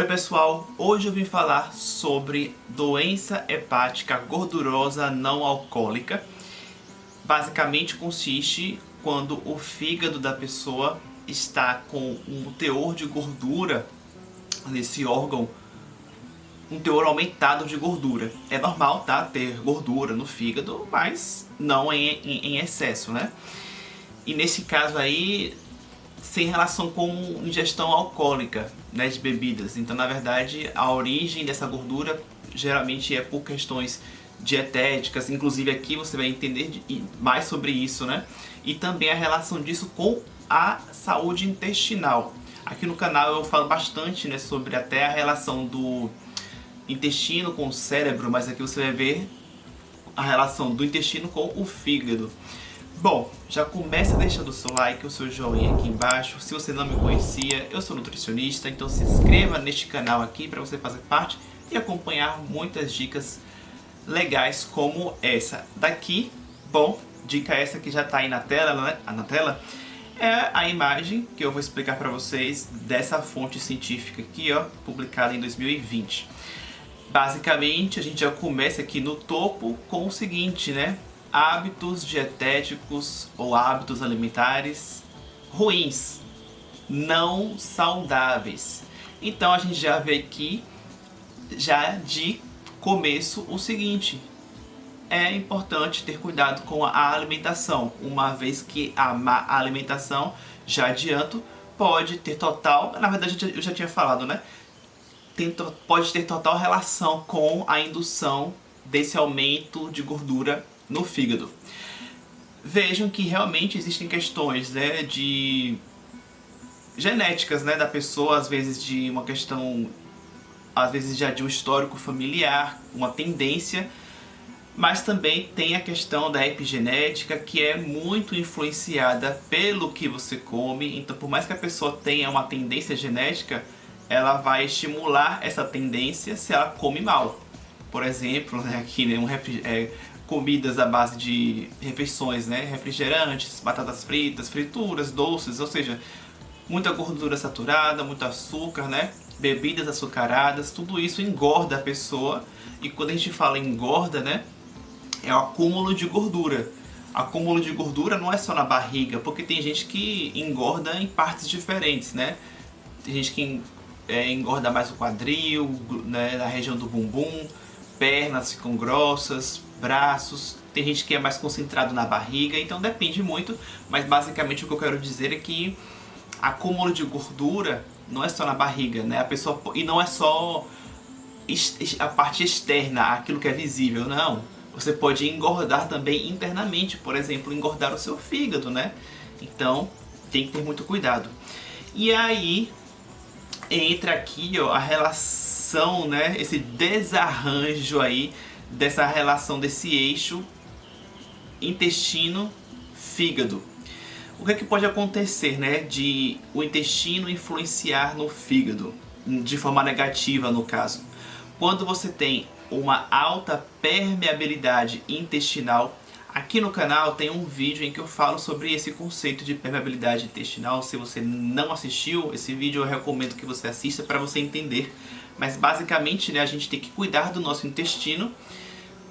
Oi pessoal, hoje eu vim falar sobre doença hepática gordurosa não alcoólica. Basicamente consiste quando o fígado da pessoa está com um teor de gordura nesse órgão, um teor aumentado de gordura. É normal, tá, ter gordura no fígado, mas não em excesso, né? E nesse caso aí, sem relação com ingestão alcoólica, né, de bebidas. Então, na verdade, a origem dessa gordura geralmente é por questões dietéticas. Inclusive aqui você vai entender mais sobre isso, né? E também a relação disso com a saúde intestinal. Aqui no canal eu falo bastante, né, sobre até a relação do intestino com o cérebro, mas aqui você vai ver a relação do intestino com o fígado. Bom, já começa deixando o seu like, o seu joinha aqui embaixo. Se você não me conhecia, eu sou nutricionista, então se inscreva neste canal aqui para você fazer parte e acompanhar muitas dicas legais como essa daqui. Bom, dica essa que já está aí na tela, né? Na tela é a imagem que eu vou explicar para vocês dessa fonte científica aqui, ó, publicada em 2020. Basicamente, a gente já começa aqui no topo com o seguinte, né? Hábitos dietéticos ou hábitos alimentares ruins, não saudáveis. Então a gente já vê aqui, já de começo, o seguinte: é importante ter cuidado com a alimentação, uma vez que a má alimentação, já adianto, pode ter total, na verdade eu já tinha falado, né? Pode ter total relação com a indução desse aumento de gordura no fígado. Vejam que realmente existem questões, né, de genéticas, né, da pessoa, às vezes de uma questão, às vezes já de um histórico familiar, uma tendência, mas também tem a questão da epigenética, que é muito influenciada pelo que você come. Então, por mais que a pessoa tenha uma tendência genética, ela vai estimular essa tendência se ela come mal. Por exemplo, né, aqui, né, comidas à base de refeições, né, refrigerantes, batatas fritas, frituras, doces, ou seja, muita gordura saturada, muito açúcar, né, bebidas açucaradas, tudo isso engorda a pessoa. E quando a gente fala engorda, né, é o acúmulo de gordura. Acúmulo de gordura não é só na barriga, porque tem gente que engorda em partes diferentes, né? Tem gente que engorda mais o quadril, né, na região do bumbum, pernas ficam grossas, braços, tem gente que é mais concentrado na barriga, então depende muito, mas basicamente o que eu quero dizer é que acúmulo de gordura não é só na barriga, né? A pessoa, e não é só a parte externa, aquilo que é visível, não. Você pode engordar também internamente, por exemplo, engordar o seu fígado, né? Então tem que ter muito cuidado. E aí entra aqui, ó, a relação, né, esse desarranjo aí dessa relação desse eixo intestino-fígado. O que é que pode acontecer, né, de o intestino influenciar no fígado, de forma negativa no caso? Quando você tem uma alta permeabilidade intestinal. Aqui no canal tem um vídeo em que eu falo sobre esse conceito de permeabilidade intestinal. Se você não assistiu esse vídeo, eu recomendo que você assista para você entender. Mas basicamente, né, a gente tem que cuidar do nosso intestino,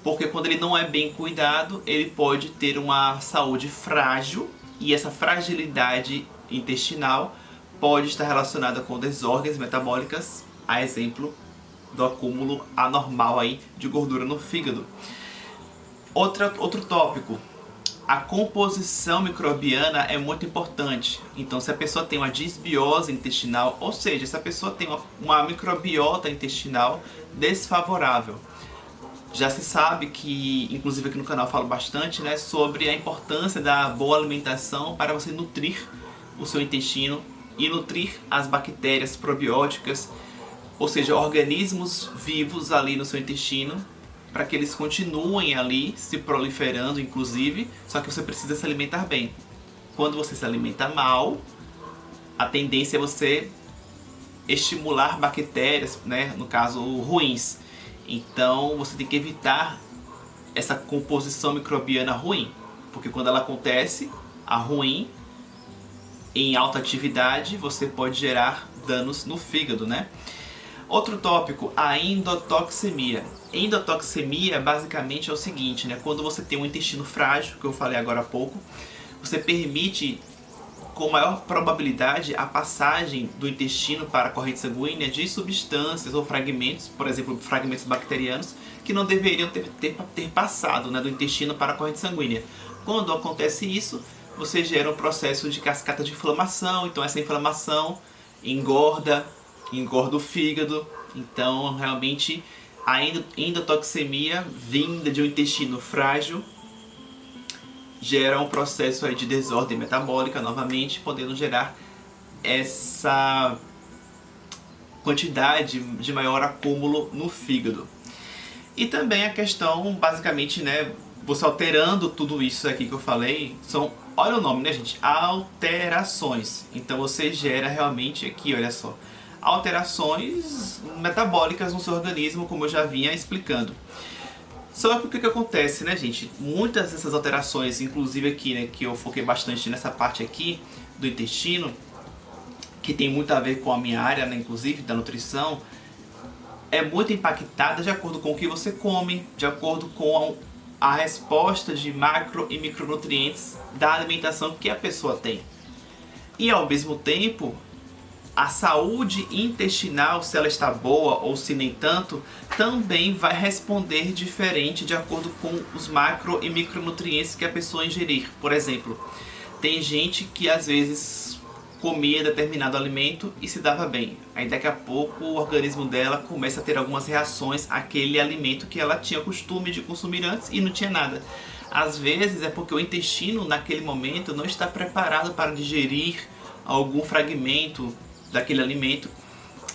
porque quando ele não é bem cuidado, ele pode ter uma saúde frágil, e essa fragilidade intestinal pode estar relacionada com desordens metabólicas, a exemplo do acúmulo anormal aí de gordura no fígado. Outro tópico, a composição microbiana é muito importante. Então, se a pessoa tem uma disbiose intestinal, ou seja, se a pessoa tem uma microbiota intestinal desfavorável, já se sabe que, inclusive aqui no canal eu falo bastante, né, sobre a importância da boa alimentação para você nutrir o seu intestino e nutrir as bactérias probióticas, ou seja, organismos vivos ali no seu intestino, para que eles continuem ali se proliferando, inclusive, só que você precisa se alimentar bem. Quando você se alimenta mal, a tendência é você estimular bactérias, né, no caso ruins. Então você tem que evitar essa composição microbiana ruim, porque quando ela acontece, a ruim, em alta atividade, você pode gerar danos no fígado, né? Outro tópico, a endotoxemia. Endotoxemia basicamente é o seguinte, né? Quando você tem um intestino frágil, que eu falei agora há pouco, você permite com maior probabilidade a passagem do intestino para a corrente sanguínea de substâncias ou fragmentos, por exemplo, fragmentos bacterianos, que não deveriam ter passado, né, do intestino para a corrente sanguínea. Quando acontece isso, você gera um processo de cascata de inflamação, então essa inflamação engorda o fígado. Então realmente a endotoxemia vinda de um intestino frágil gera um processo aí de desordem metabólica novamente, podendo gerar essa quantidade de maior acúmulo no fígado. E também a questão, basicamente, né, você alterando tudo isso aqui que eu falei, são, olha o nome, né, gente? Alterações. Então você gera realmente aqui, olha só, alterações metabólicas no seu organismo, como eu já vinha explicando. Só que o que acontece, né, gente? Muitas dessas alterações, inclusive aqui, né, que eu foquei bastante nessa parte aqui do intestino, que tem muito a ver com a minha área, né, inclusive da nutrição, é muito impactada de acordo com o que você come, de acordo com a resposta de macro e micronutrientes da alimentação que a pessoa tem. E ao mesmo tempo, a saúde intestinal, se ela está boa ou se nem tanto, também vai responder diferente de acordo com os macro e micronutrientes que a pessoa ingerir. Por exemplo, tem gente que às vezes comia determinado alimento e se dava bem. Aí daqui a pouco o organismo dela começa a ter algumas reações àquele alimento que ela tinha costume de consumir antes e não tinha nada. Às vezes é porque o intestino naquele momento não está preparado para digerir algum fragmento daquele alimento.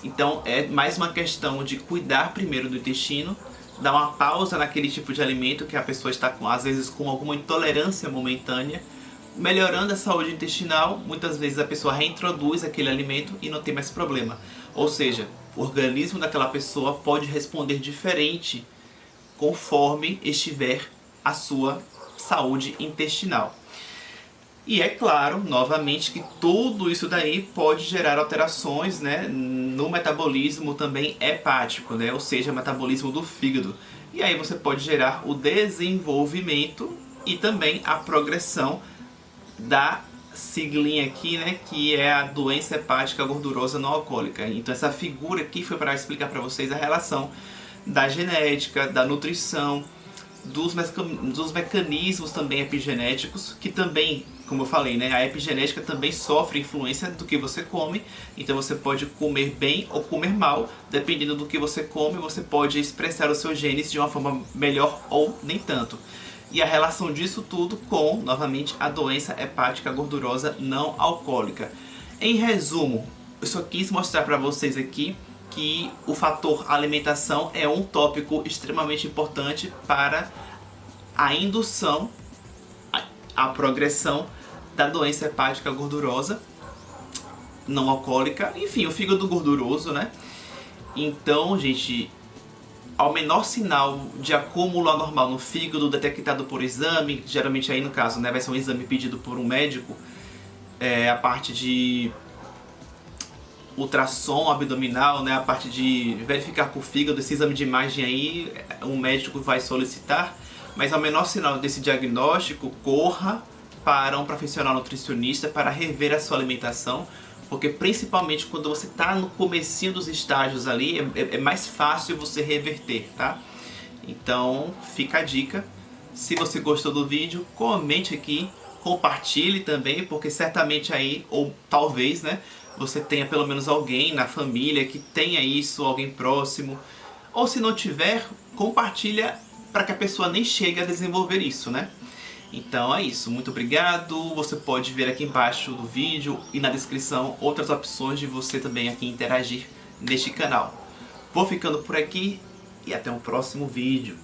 Então é mais uma questão de cuidar primeiro do intestino, dar uma pausa naquele tipo de alimento que a pessoa está com, às vezes com alguma intolerância momentânea, melhorando a saúde intestinal. Muitas vezes a pessoa reintroduz aquele alimento e não tem mais problema. Ou seja, o organismo daquela pessoa pode responder diferente conforme estiver a sua saúde intestinal. E é claro, novamente, que tudo isso daí pode gerar alterações, né, no metabolismo também hepático, né, ou seja, metabolismo do fígado. E aí você pode gerar o desenvolvimento e também a progressão da siglinha aqui, né, que é a doença hepática gordurosa não alcoólica. Então essa figura aqui foi para explicar para vocês a relação da genética, da nutrição, dos mecanismos também epigenéticos, que também, como eu falei, né, a epigenética também sofre influência do que você come. Então você pode comer bem ou comer mal, dependendo do que você come, você pode expressar os seus genes de uma forma melhor ou nem tanto. E a relação disso tudo com, novamente, a doença hepática gordurosa não alcoólica. Em resumo, eu só quis mostrar para vocês aqui que o fator alimentação é um tópico extremamente importante para a indução, a progressão da doença hepática gordurosa não alcoólica, enfim, o fígado gorduroso, né? Então, gente, ao menor sinal de acúmulo anormal no fígado detectado por exame, geralmente aí no caso, né, vai ser um exame pedido por um médico, a parte de ultrassom abdominal, né, a parte de verificar com o fígado, esse exame de imagem aí, um médico vai solicitar, mas ao menor sinal desse diagnóstico, corra para um profissional nutricionista para rever a sua alimentação, porque principalmente quando você está no comecinho dos estágios ali, é mais fácil você reverter, tá? Então fica a dica. Se você gostou do vídeo, comente aqui, compartilhe também, porque certamente aí, ou talvez, né, você tenha pelo menos alguém na família que tenha isso, alguém próximo. Ou se não tiver, compartilha para que a pessoa nem chegue a desenvolver isso, né? Então é isso, muito obrigado. Você pode ver aqui embaixo do vídeo e na descrição outras opções de você também aqui interagir neste canal. Vou ficando por aqui e até o próximo vídeo.